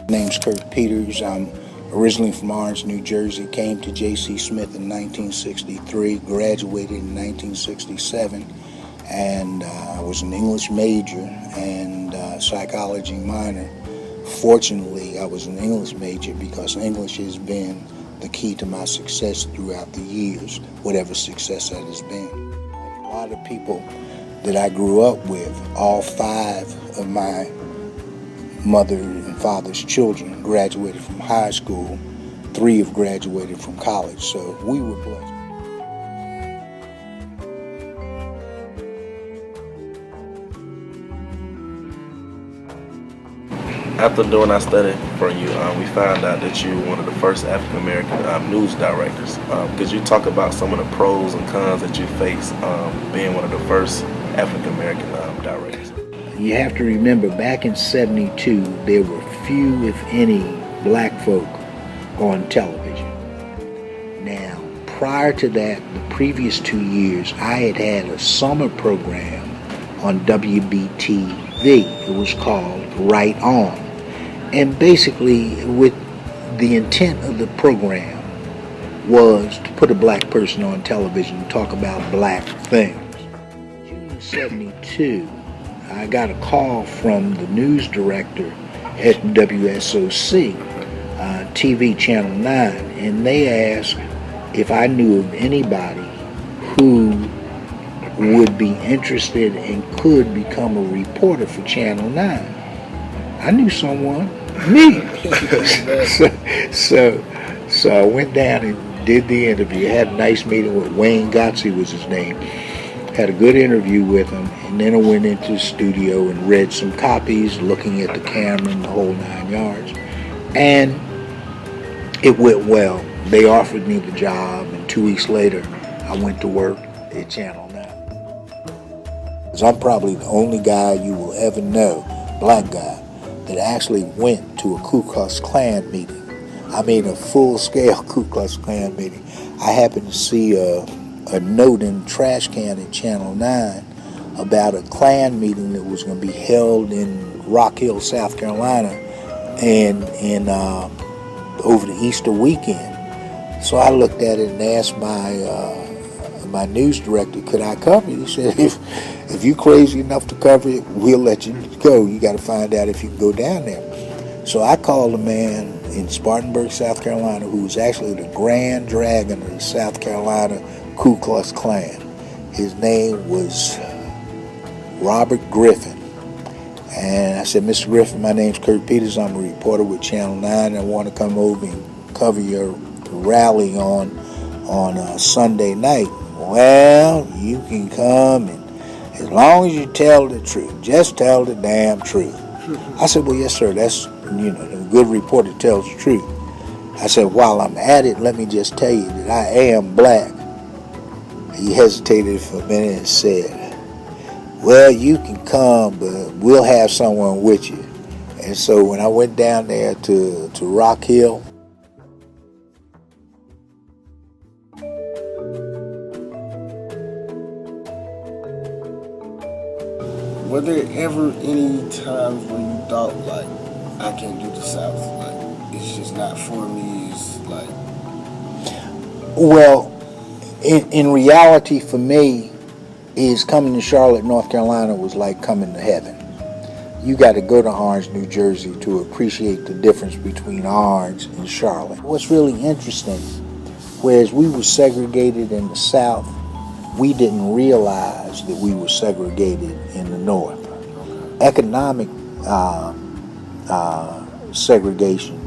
Name's Kurt Peters. I'm originally from Orange, New Jersey. Came to J.C. Smith in 1963, graduated in 1967, and I was an English major and psychology minor. Fortunately, I was an English major because English has been the key to my success throughout the years, whatever success that has been. A lot of people that I grew up with, all 5 of my mother and father's children graduated from high school. 3 have graduated from college, so we were blessed. After doing our study for you, we found out that you're one of the first African American news directors. Could you talk about some of the pros and cons that you face being one of the first African American directors? You have to remember, back in '72, there were few, if any, black folk on television. Now, prior to that, the previous 2 years, I had a summer program on WBTV. It was called Right On. And basically, with the intent of the program was to put a black person on television and talk about black things. June of '72, I got a call from the news director at WSOC, TV Channel 9, and they asked if I knew of anybody who would be interested and could become a reporter for Channel 9. I knew someone, me. so I went down and did the interview. Had a nice meeting with Wayne Gotze was his name. Had a good interview with him, and then I went into the studio and read some copies, looking at the camera and the whole 9 yards. And it went well. They offered me the job, and 2 weeks later, I went to work at Channel 9. I'm probably the only guy you will ever know, black guy, that actually went to a Ku Klux Klan meeting. I mean, a full-scale Ku Klux Klan meeting. I happened to see a note in the trash can at Channel 9 about a Klan meeting that was going to be held in Rock Hill, South Carolina, and over the Easter weekend. So I looked at it and asked my news director, could I cover it? He said, if you're crazy enough to cover it, we'll let you go. You got to find out if you can go down there. So I called a man in Spartanburg, South Carolina, who was actually the Grand Dragon of the South Carolina Ku Klux Klan. His name was Robert Griffin. And I said, Mr. Griffin, my name's Kurt Peters. I'm a reporter with Channel 9. And I want to come over and cover your rally on Sunday night. Well, you can come, and as long as you tell the truth, just tell the damn truth. I said, well, yes, sir, that's, a good reporter tells the truth. I said, while I'm at it, let me just tell you that I am black. He hesitated for a minute and said, well, you can come, but we'll have someone with you. And so when I went down there to Rock Hill, were there ever any times where you thought, like, I can't do the South, like, it's just not for me, it's like... Well, in reality for me, is coming to Charlotte, North Carolina was like coming to heaven. You got to go to Orange, New Jersey to appreciate the difference between Orange and Charlotte. What's really interesting, whereas we were segregated in the South, we didn't realize that we were segregated in the North. Economic segregation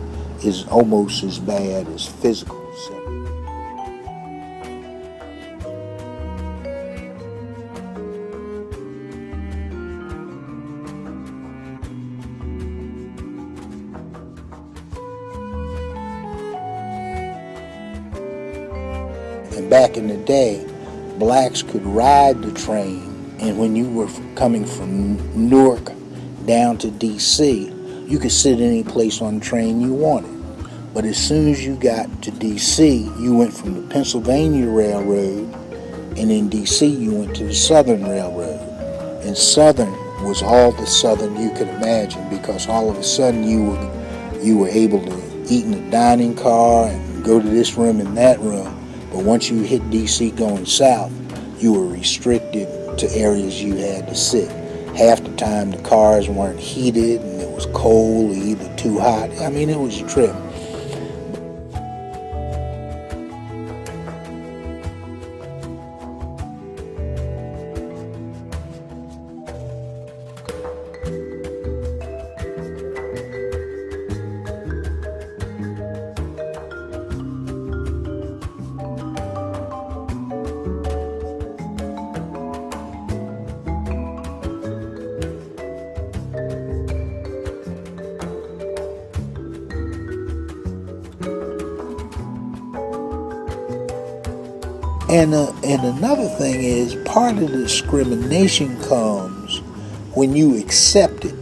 is almost as bad as physical segregation. And back in the day, blacks could ride the train, and when you were coming from Newark down to D.C., you could sit any place on the train you wanted. But as soon as you got to D.C., you went from the Pennsylvania Railroad, and in D.C. you went to the Southern Railroad. And Southern was all the Southern you could imagine, because all of a sudden you You were able to eat in the dining car and go to this room and that room. But once you hit DC going south, you were restricted to areas you had to sit. Half the time the cars weren't heated and it was cold or either too hot. I mean, it was a trip. And another thing is, part of the discrimination comes when you accept it.